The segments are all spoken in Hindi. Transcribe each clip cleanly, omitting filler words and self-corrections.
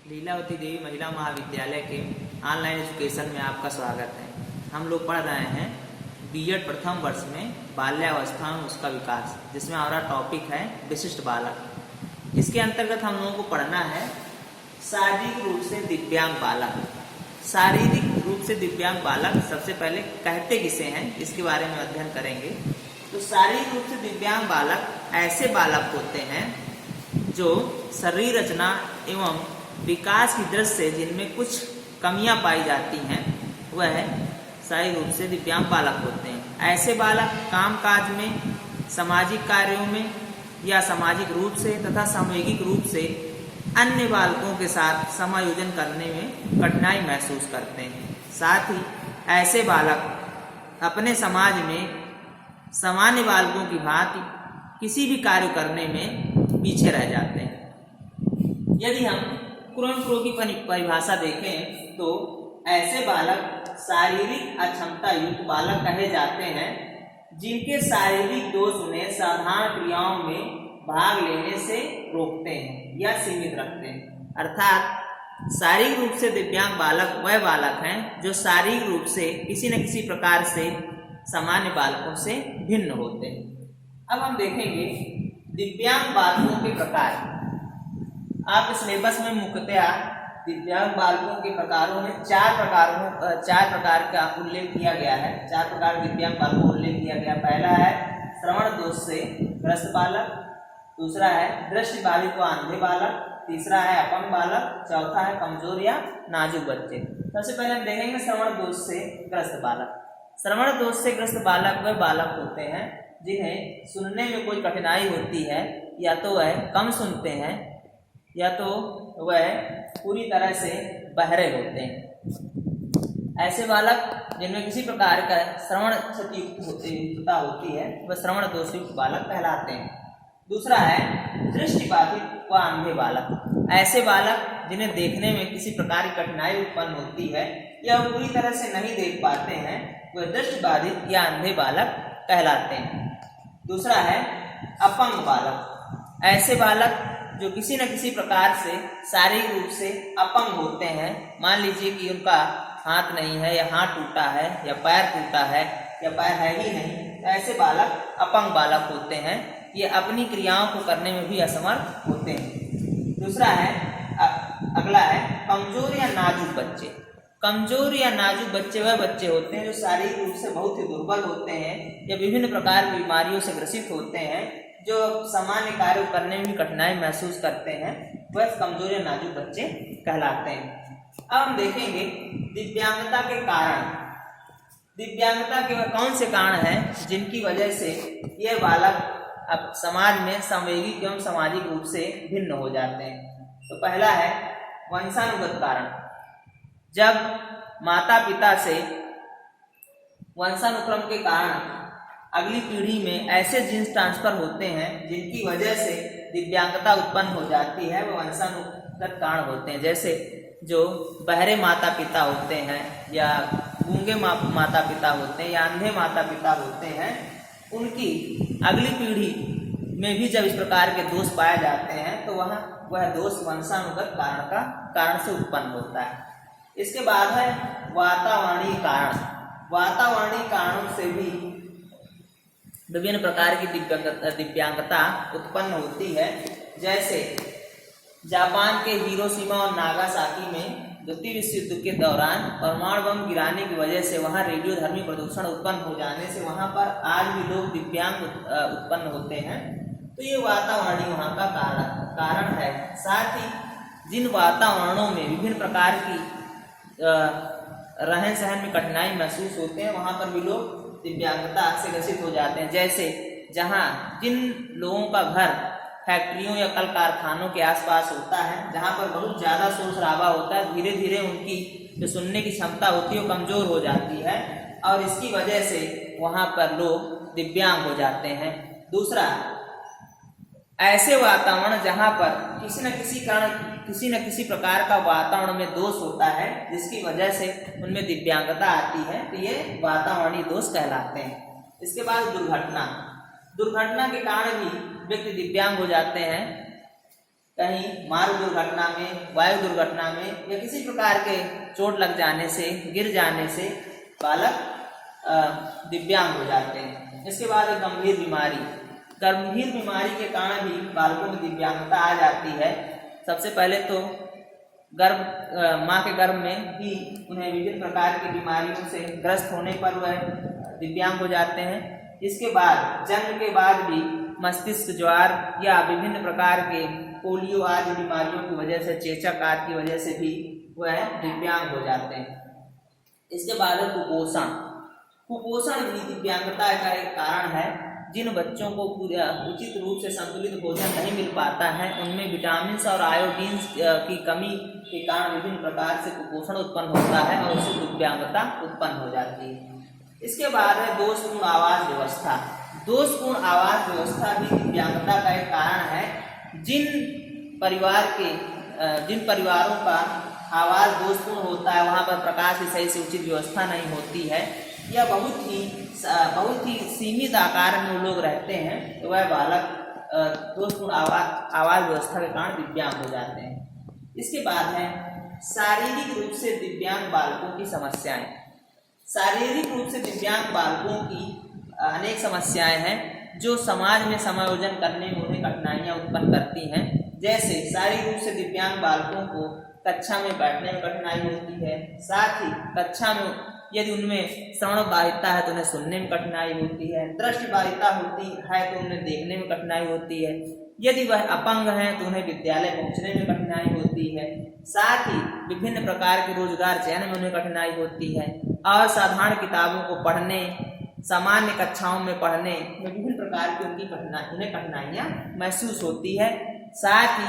लीलावती देवी महिला महाविद्यालय के ऑनलाइन एजुकेशन में आपका स्वागत है। हम लोग पढ़ रहे हैं बीएड प्रथम वर्ष में बाल्यावस्था में उसका विकास, जिसमें हमारा टॉपिक है विशिष्ट बालक। इसके अंतर्गत हम लोगों को पढ़ना है शारीरिक रूप से दिव्यांग बालक। शारीरिक रूप से दिव्यांग बालक सबसे पहले कहते किसे हैं, इसके बारे में अध्ययन करेंगे। तो शारीरिक रूप से दिव्यांग बालक ऐसे बालक होते हैं जो शरीर रचना एवं विकास की दृष्टि से जिनमें कुछ कमियां पाई जाती हैं, वह शारीरिक रूप से दिव्यांग बालक होते हैं। ऐसे बालक कामकाज में, सामाजिक कार्यों में या सामाजिक रूप से तथा सामूहिक रूप से अन्य बालकों के साथ समायोजन करने में कठिनाई महसूस करते हैं। साथ ही ऐसे बालक अपने समाज में सामान्य बालकों की भांति किसी भी कार्य करने में पीछे रह जाते हैं। यदि हम कुरन-प्रो की परिभाषा देखें तो ऐसे बालक शारीरिक अक्षमता युक्त बालक कहे जाते हैं जिनके शारीरिक दोष उन्हें साधारण क्रियाओं में भाग लेने से रोकते हैं या सीमित रखते हैं। अर्थात शारीरिक रूप से दिव्यांग बालक वह बालक हैं जो शारीरिक रूप से किसी न किसी प्रकार से सामान्य बालकों से भिन्न होते हैं। अब हम देखेंगे दिव्यांग बालकों के प्रकार। आप सिलेबस में मुख्यतया दिव्यांग बालकों के प्रकारों में चार प्रकार का उल्लेख किया गया है। चार प्रकार दिव्यांग बालकों का उल्लेख किया गया। पहला है श्रवण दोष से ग्रस्त बालक, दूसरा है दृष्टि बाधित व अंधे बालक, तीसरा है अपंग बालक, चौथा है कमजोर या नाजुक बच्चे। सबसे पहले हम देखेंगे श्रवण दोष से ग्रस्त बालक। श्रवण दोष से ग्रस्त बालक वह बालक होते हैं जिन्हें सुनने में कोई कठिनाई होती है, या तो वह कम सुनते हैं या तो वह पूरी तरह से बहरे होते हैं। ऐसे बालक जिनमें किसी प्रकार का श्रवण क्षतियुक्तता होती है वह श्रवण दोषयुक्त बालक कहलाते हैं। दूसरा है दृष्टिबाधित व अंधे बालक। ऐसे बालक जिन्हें देखने में किसी प्रकार की कठिनाई उत्पन्न होती है या वो पूरी तरह से नहीं देख पाते हैं, वह दृष्टिबाधित या अंधे बालक कहलाते हैं। दूसरा है अपंग बालक। ऐसे बालक जो किसी न किसी प्रकार से शारीरिक रूप से अपंग होते हैं। मान लीजिए कि उनका हाथ नहीं है, या हाथ टूटा है, या पैर टूटा है, या पैर है ही नहीं, तो ऐसे बालक अपंग बालक होते हैं। ये अपनी क्रियाओं को करने में भी असमर्थ होते हैं। दूसरा है अगला है कमजोर या नाजुक बच्चे। कमजोर या नाजुक बच्चे वह बच्चे होते हैं जो शारीरिक रूप से बहुत ही दुर्बल होते हैं या विभिन्न प्रकार की बीमारियों से ग्रसित होते हैं, जो सामान्य कार्य करने में भी कठिनाई महसूस करते हैं, वह कमजोर या नाजुक बच्चे कहलाते हैं। अब हम देखेंगे दिव्यांगता के कारण। दिव्यांगता के वह कौन से कारण हैं जिनकी वजह से यह बालक अब समाज में सामूहिक एवं सामाजिक रूप से भिन्न हो जाते हैं। तो पहला है वंशानुगत कारण। जब माता पिता से वंशानुक्रम के कारण अगली पीढ़ी में ऐसे जीन्स ट्रांसफर होते हैं जिनकी वजह से दिव्यांगता उत्पन्न हो जाती है, वो वंशानुगत कारण होते हैं। जैसे जो बहरे माता पिता होते हैं, या गूंगे माता पिता होते हैं, या अंधे माता पिता होते हैं, उनकी अगली पीढ़ी में भी जब इस प्रकार के दोष पाए जाते हैं तो वह दोष वंशानुगत कारण से उत्पन्न होता है। इसके बाद है वातावरणीय कारण। वातावरणीय कारणों से भी विभिन्न प्रकार की दिव्यांगता उत्पन्न होती है। जैसे जापान के हिरोशिमा और नागासाकी में द्वितीय विश्व युद्ध के दौरान परमाणु बम गिराने की वजह से वहां रेडियोधर्मी प्रदूषण उत्पन्न हो जाने से वहां पर आज भी लोग दिव्यांग उत्पन्न होते हैं। तो ये वातावरणीय वहां का कारण है। साथ ही जिन वातावरणों में विभिन्न प्रकार की रहन सहन में कठिनाई महसूस होते हैं, वहां पर भी लोग दिव्यांगता से ग्रसित हो जाते हैं। जैसे जिन लोगों का घर फैक्ट्रियों या कल कारखानों के आसपास होता है, जहां पर बहुत ज़्यादा शोर शराबा होता है, धीरे धीरे उनकी जो सुनने की क्षमता होती है वो कमज़ोर हो जाती है, और इसकी वजह से वहां पर लोग दिव्यांग हो जाते हैं। दूसरा, ऐसे वातावरण जहां पर किसी न किसी प्रकार का वातावरण में दोष होता है जिसकी वजह से उनमें दिव्यांगता आती है, तो ये वातावरणीय दोष कहलाते हैं। इसके बाद दुर्घटना के कारण भी व्यक्ति दिव्यांग हो जाते हैं। कहीं मार्ग दुर्घटना में, वायु दुर्घटना में या किसी प्रकार के चोट लग जाने से, गिर जाने से बालक दिव्यांग हो जाते हैं। इसके बाद गंभीर बीमारी, गंभीर बीमारी के कारण भी बालकों में दिव्यांगता आ जाती है। सबसे पहले तो माँ के गर्भ में ही उन्हें विभिन्न प्रकार की बीमारियों से ग्रस्त होने पर वह दिव्यांग हो जाते हैं। इसके बाद जन्म के बाद भी मस्तिष्क ज्वार या विभिन्न प्रकार के पोलियो आदि बीमारियों की वजह से, चेचक आदि की वजह से भी वह दिव्यांग हो जाते हैं। इसके बाद है कुपोषण। कुपोषण भी दिव्यांगता का एक कारण है। जिन बच्चों को पूरा उचित रूप से संतुलित भोजन नहीं मिल पाता है, उनमें विटामिन और आयोडीन की कमी के कारण विभिन्न प्रकार से कुपोषण उत्पन्न होता है और उससे दिव्यांगता उत्पन्न हो जाती है। इसके बाद है दोषपूर्ण आवास व्यवस्था। दोषपूर्ण आवास व्यवस्था भी दिव्यांगता का एक कारण है। जिन परिवारों का आवास दोषपूर्ण होता है, वहाँ पर प्रकाश की सही से उचित व्यवस्था नहीं होती है या बहुत ही सीमित आकार में वो लोग रहते हैं, तो वह बालक दोषपूर्ण आवास व्यवस्था के कारण दिव्यांग हो जाते हैं। इसके बाद है शारीरिक रूप से दिव्यांग बालकों की समस्याएं। शारीरिक रूप से दिव्यांग बालकों की अनेक समस्याएं हैं जो समाज में समायोजन करने में उन्हें कठिनाइयां उत्पन्न करती हैं। जैसे शारीरिक रूप से दिव्यांग बालकों को कक्षा में बैठने में कठिनाई होती है, साथ ही कक्षा में यदि उनमें श्रवण बाधिता है तो उन्हें सुनने में कठिनाई होती है, दृष्टि बाधिता होती है तो उन्हें देखने में कठिनाई होती है, यदि वह अपंग हैं तो उन्हें विद्यालय पहुंचने में कठिनाई होती है, साथ ही विभिन्न प्रकार के रोजगार चयन में उन्हें कठिनाई होती है और साधारण किताबों को पढ़ने, सामान्य कक्षाओं में पढ़ने में विभिन्न प्रकार की उन्हें कठिनाइयां महसूस होती है। साथ ही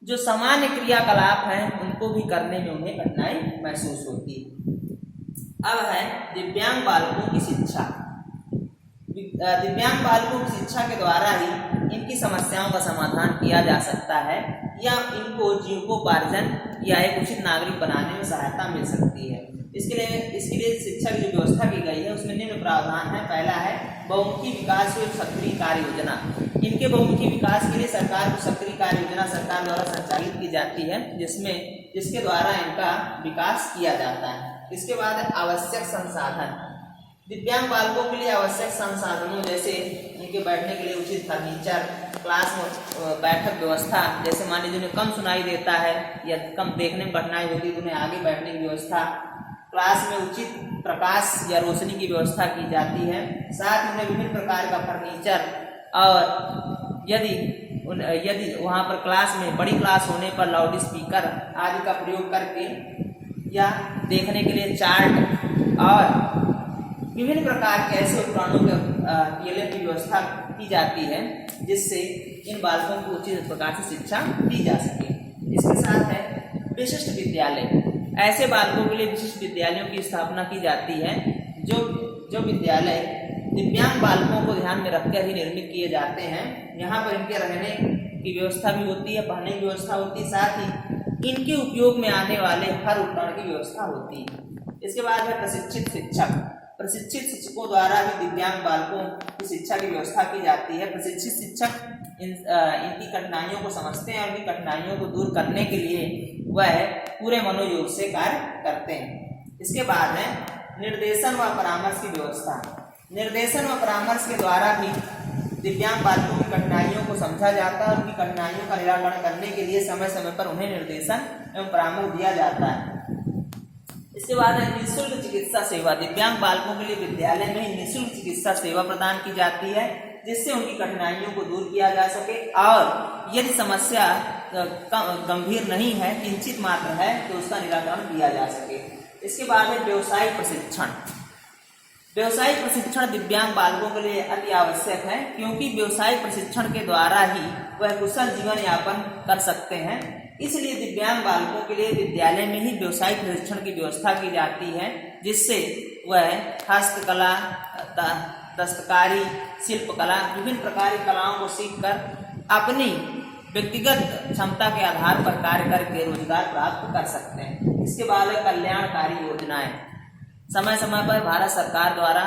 जो सामान्य क्रियाकलाप हैं उनको भी करने में उन्हें कठिनाई महसूस होती है। अब है दिव्यांग बालकों की शिक्षा। दिव्यांग बालकों की शिक्षा के द्वारा ही इनकी समस्याओं का समाधान किया जा सकता है या इनको जीविकोपार्जन या एक उचित नागरिक बनाने में सहायता मिल सकती है। इसके लिए शिक्षा की जो व्यवस्था की गई है उसमें निम्न प्रावधान है। पहला है बहुमुखी विकास एवं सक्रिय कार्य योजना। इनके बहुमुखी विकास के लिए सरकार को सक्रिय कार्य योजना सरकार द्वारा संचालित की जाती है, जिसके द्वारा इनका विकास किया जाता है। इसके बाद आवश्यक संसाधन। दिव्यांग बालकों के लिए आवश्यक संसाधनों जैसे उनके बैठने के लिए उचित फर्नीचर, क्लास में बैठक व्यवस्था, जैसे मान लीजिए उन्हें कम सुनाई देता है या कम देखने में कठिनाई होती है तो उन्हें आगे बैठने की व्यवस्था, क्लास में उचित प्रकाश या रोशनी की व्यवस्था की जाती है, साथ ही उन्हें विभिन्न प्रकार का फर्नीचर और यदि वहाँ पर क्लास में बड़ी क्लास होने पर लाउड स्पीकर आदि का प्रयोग करके या देखने के लिए चार्ट और विभिन्न प्रकार के ऐसे उपकरणों की व्यवस्था की जाती है जिससे इन बालकों को उचित प्रकार से शिक्षा दी जा सके। इसके साथ है विशिष्ट विद्यालय। ऐसे बालकों के लिए विशिष्ट विद्यालयों की स्थापना की जाती है जो विद्यालय दिव्यांग बालकों को ध्यान में रखकर ही निर्मित किए जाते हैं। यहाँ पर इनके रहने की व्यवस्था भी होती है, पढ़ने की व्यवस्था होती है, साथ ही इनके उपयोग में आने वाले हर उपकरण की व्यवस्था होती है। इसके बाद है प्रशिक्षित शिक्षक। प्रशिक्षित शिक्षकों द्वारा भी दिव्यांग बालकों की शिक्षा की व्यवस्था की जाती है। प्रशिक्षित शिक्षक इनकी कठिनाइयों को समझते हैं और इनकी कठिनाइयों को दूर करने के लिए वह पूरे मनोयोग से कार्य करते हैं। इसके बाद है निर्देशन व परामर्श की व्यवस्था। निर्देशन व परामर्श के द्वारा भी दिव्यांग बालकों की कठिनाइयों को समझा जाता है और उनकी कठिनाइयों का निराकरण करने के लिए समय समय पर उन्हें निर्देशन एवं परामर्श दिया जाता है। इसके बाद है निःशुल्क चिकित्सा सेवा। दिव्यांग बालकों के लिए विद्यालय में निःशुल्क चिकित्सा सेवा प्रदान की जाती है जिससे उनकी कठिनाइयों को दूर किया जा सके और यदि समस्या गंभीर नहीं है, किंचित मात्र है, तो उसका निराकरण किया जा सके। इसके बाद है व्यवसायिक प्रशिक्षण। व्यवसायिक प्रशिक्षण दिव्यांग बालकों के लिए अति आवश्यक है क्योंकि व्यवसायिक प्रशिक्षण के द्वारा ही वह कुशल जीवन यापन कर सकते हैं। इसलिए दिव्यांग बालकों के लिए विद्यालय में ही व्यवसायिक प्रशिक्षण की व्यवस्था की जाती है जिससे वह हस्तकला, दस्तकारी, शिल्पकला, विभिन्न प्रकार की कलाओं को सीखकर अपनी व्यक्तिगत क्षमता के आधार पर कार्य करके रोजगार प्राप्त कर सकते हैं। इसके बाद है कल्याणकारी योजनाएं। समय समय पर भारत सरकार द्वारा,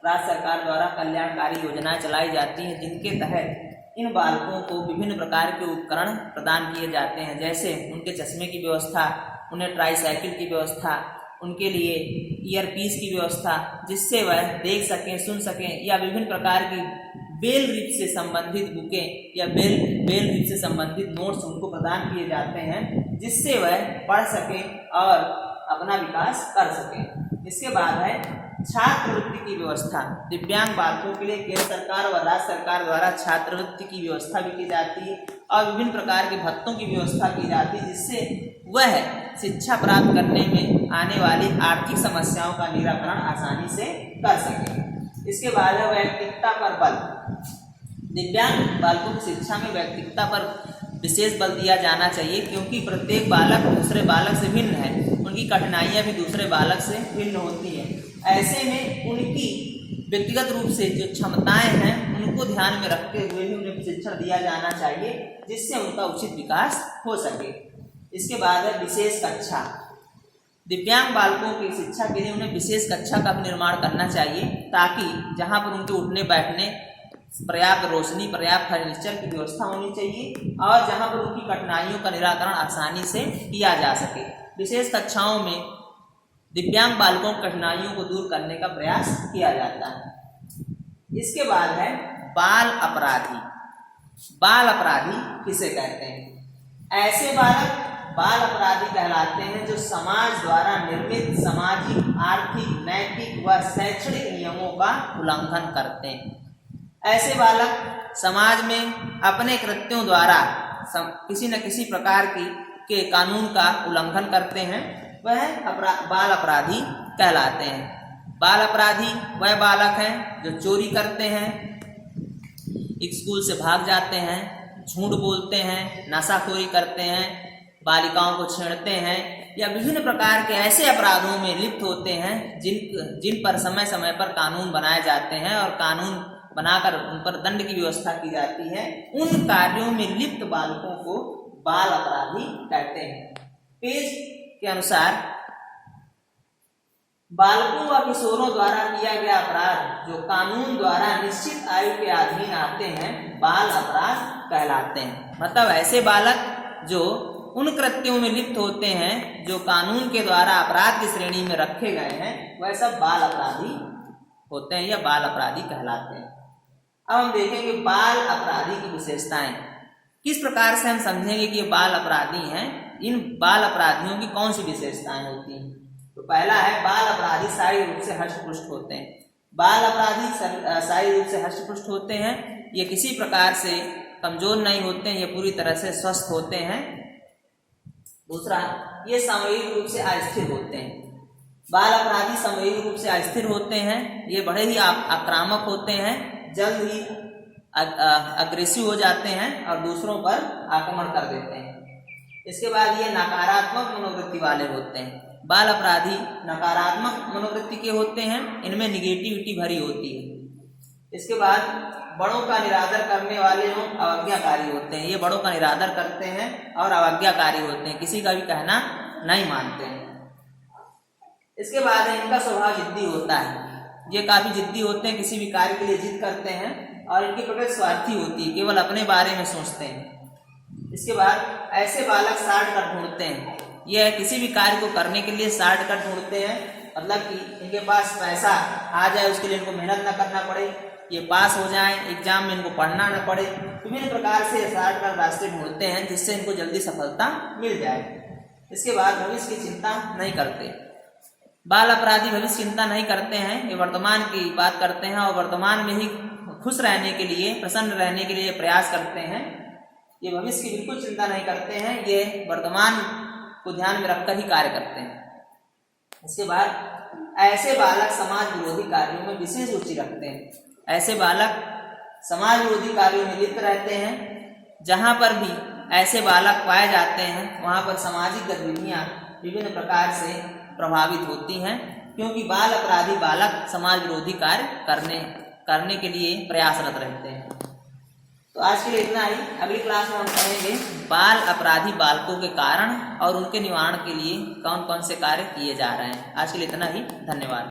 राज्य सरकार द्वारा कल्याणकारी योजनाएं चलाई जाती हैं जिनके तहत इन बालकों को विभिन्न प्रकार के उपकरण प्रदान किए जाते हैं, जैसे उनके चश्मे की व्यवस्था, उन्हें ट्राईसाइकिल की व्यवस्था, उनके लिए ईयरपीस की व्यवस्था, जिससे वह देख सकें, सुन सकें, या विभिन्न प्रकार की बेल रिप से संबंधित बुकें या बेल रिप से संबंधित नोट्स उनको प्रदान किए जाते हैं, जिससे वह पढ़ सके और अपना विकास कर सके। इसके बाद है छात्रवृत्ति की व्यवस्था। दिव्यांग बालकों के लिए केंद्र सरकार व राज्य सरकार द्वारा छात्रवृत्ति की व्यवस्था भी की जाती है और विभिन्न प्रकार के भत्तों की व्यवस्था की जाती है, जिससे वह शिक्षा प्राप्त करने में आने वाली आर्थिक समस्याओं का निराकरण आसानी से कर सके। इसके बाद है व्यक्तिगता पर बल। दिव्यांग बालकों की शिक्षा में व्यक्तिगता पर विशेष बल दिया जाना चाहिए, क्योंकि प्रत्येक बालक दूसरे बालक से भिन्न है, उनकी कठिनाइयां भी दूसरे बालक से भिन्न होती हैं। ऐसे में उनकी व्यक्तिगत रूप से जो क्षमताएं हैं उनको ध्यान में रखते हुए ही उन्हें प्रशिक्षण दिया जाना चाहिए, जिससे उनका उचित विकास हो सके। इसके बाद है विशेष कक्षा। दिव्यांग बालकों की शिक्षा के लिए उन्हें विशेष कक्षा का निर्माण करना चाहिए, ताकि जहां पर उनके उठने बैठने, पर्याप्त रोशनी, पर्याप्त फर्नीचर की व्यवस्था होनी चाहिए और जहां पर उनकी कठिनाइयों का निराकरण आसानी से किया जा सके। विशेष कक्षाओं में दिव्यांग बालकों की कठिनाइयों को दूर करने का प्रयास किया जाता है। इसके बाद है बाल अपराधी। बाल अपराधी किसे कहते हैं? ऐसे बालक बाल अपराधी कहलाते हैं जो समाज द्वारा निर्मित सामाजिक, आर्थिक, नैतिक व शैक्षणिक नियमों का उल्लंघन करते हैं। ऐसे बालक समाज में अपने कृत्यों द्वारा किसी न किसी प्रकार के कानून का उल्लंघन करते हैं, वह बाल अपराधी कहलाते हैं। बाल अपराधी वह बालक हैं जो चोरी करते हैं, स्कूल से भाग जाते हैं, झूठ बोलते हैं, नशाखोरी करते हैं, बालिकाओं को छेड़ते हैं या विभिन्न प्रकार के ऐसे अपराधों में लिप्त होते हैं जिन पर समय समय पर कानून बनाए जाते हैं और कानून बनाकर उन पर दंड की व्यवस्था की जाती है। उन कार्यों में लिप्त बालकों को बाल अपराधी कहते हैं। पेज के अनुसार बालकों व किशोरों द्वारा किया गया अपराध जो कानून द्वारा निश्चित आयु के अधीन आते हैं, बाल अपराध कहलाते हैं। मतलब ऐसे बालक जो उन कृत्यों में लिप्त होते हैं जो कानून के द्वारा अपराध की श्रेणी में रखे गए हैं, वह सब बाल अपराधी होते हैं या बाल अपराधी कहलाते हैं। अब हम देखेंगे बाल अपराधी की विशेषताएं। किस प्रकार से हम समझेंगे कि ये बाल अपराधी हैं, इन बाल अपराधियों की कौन सी विशेषताएं होती हैं। तो पहला है बाल अपराधी शारीरिक रूप से हष्ट-पुष्ट होते हैं। बाल अपराधी शारीरिक रूप से हष्ट-पुष्ट होते हैं, ये किसी प्रकार से कमजोर नहीं होते हैं, ये पूरी तरह से स्वस्थ होते हैं। दूसरा, ये सामूहिक रूप से अस्थिर होते हैं। बाल अपराधी सामूहिक रूप से अस्थिर होते हैं, ये बड़े ही आक्रामक होते हैं, जल्द ही अग्रेसिव हो जाते हैं और दूसरों पर आक्रमण कर देते हैं। इसके बाद ये नकारात्मक मनोवृत्ति वाले होते हैं। बाल अपराधी नकारात्मक मनोवृत्ति के होते हैं, इनमें निगेटिविटी भरी होती है। इसके बाद बड़ों का निरादर करने वाले लोग अवज्ञाकारी होते हैं। ये बड़ों का निरादर करते हैं और अवज्ञाकारी होते हैं, किसी का भी कहना नहीं मानते हैं। इसके बाद इनका स्वभाव जिद्दी होता है। ये काफी जिद्दी होते हैं, किसी भी कार्य के लिए जिद करते हैं और इनकी प्रकृति स्वार्थी होती है, केवल अपने बारे में सोचते हैं। इसके बाद ऐसे बालक शॉर्टकट ढूंढते हैं। यह किसी भी कार्य को करने के लिए शॉर्टकट ढूंढते हैं, मतलब कि इनके पास पैसा आ जाए, उसके लिए इनको मेहनत न करना पड़े, ये पास हो जाए, एग्जाम में इनको पढ़ना न पड़े। विभिन्न प्रकार से शॉर्टकट रास्ते ढूंढते हैं जिससे इनको जल्दी सफलता मिल जाए। इसके बाद भविष्य की चिंता नहीं करते। बाल अपराधी भविष्य चिंता नहीं करते हैं, ये वर्तमान की बात करते हैं और वर्तमान में ही खुश रहने के लिए, प्रसन्न रहने के लिए प्रयास करते हैं। ये भविष्य की बिल्कुल चिंता नहीं करते हैं, ये वर्तमान को ध्यान में रखकर ही कार्य करते हैं। इसके बाद ऐसे बालक समाज विरोधी कार्यों में विशेष रुचि रखते हैं। ऐसे बालक समाज विरोधी कार्यों में लिप्त रहते हैं। जहां पर भी ऐसे बालक पाए जाते हैं वहां पर सामाजिक गतिविधियां विभिन्न प्रकार से प्रभावित होती हैं, क्योंकि बाल अपराधी बालक समाज विरोधी कार्य करने के लिए प्रयासरत रहते हैं। तो आज के लिए इतना ही। अगली क्लास में हम पढ़ेंगे बाल अपराधी बालकों के कारण और उनके निवारण के लिए कौन कौन से कार्य किए जा रहे हैं। आज के लिए इतना ही। धन्यवाद।